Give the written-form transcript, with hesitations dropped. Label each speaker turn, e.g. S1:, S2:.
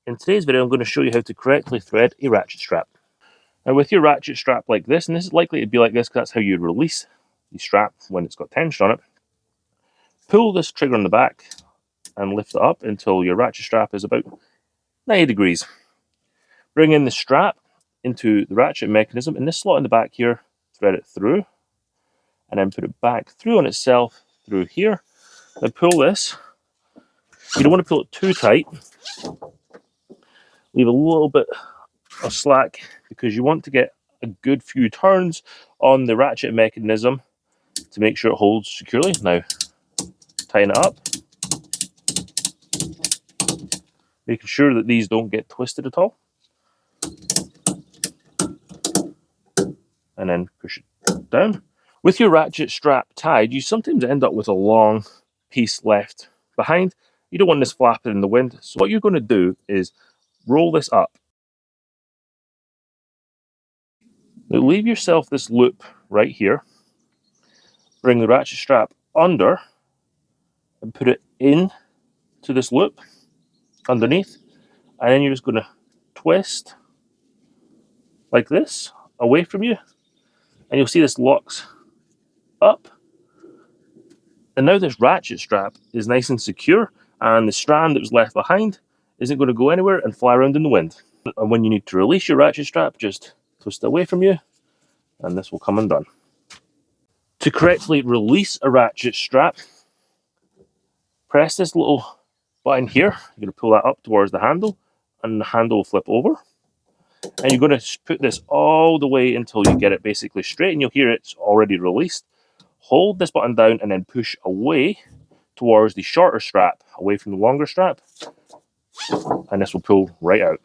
S1: In today's video, I'm going to show you how to correctly thread a ratchet strap. Now with your ratchet strap like this, and this is likely to be like this because that's how you release the strap when it's got tension on it, pull this trigger on the back and lift it up until your ratchet strap is about 90 degrees. Bring in the strap into the ratchet mechanism in this slot in the back here, thread it through, and then put it back through on itself through here. Then pull this. You don't want to pull it too tight. Leave a little bit of slack because you want to get a good few turns on the ratchet mechanism to make sure it holds securely. Now, tighten it up, making sure that these don't get twisted at all. And then push it down. With your ratchet strap tied, you sometimes end up with a long piece left behind. You don't want this flapping in the wind. So what you're going to do is roll this up. Now leave yourself this loop right here. Bring the ratchet strap under and put it in to this loop underneath. And then you're just going to twist like this away from you. And you'll see this locks up. And now this ratchet strap is nice and secure, and the strand that was left behind isn't going to go anywhere and fly around in the wind. And when you need to release your ratchet strap, just twist it away from you, and this will come undone. To correctly release a ratchet strap, press this little button here. You're going to pull that up towards the handle, and the handle will flip over. And you're going to put this all the way until you get it basically straight, and you'll hear it's already released. Hold this button down and then push away towards the shorter strap, away from the longer strap, and this will pull right out.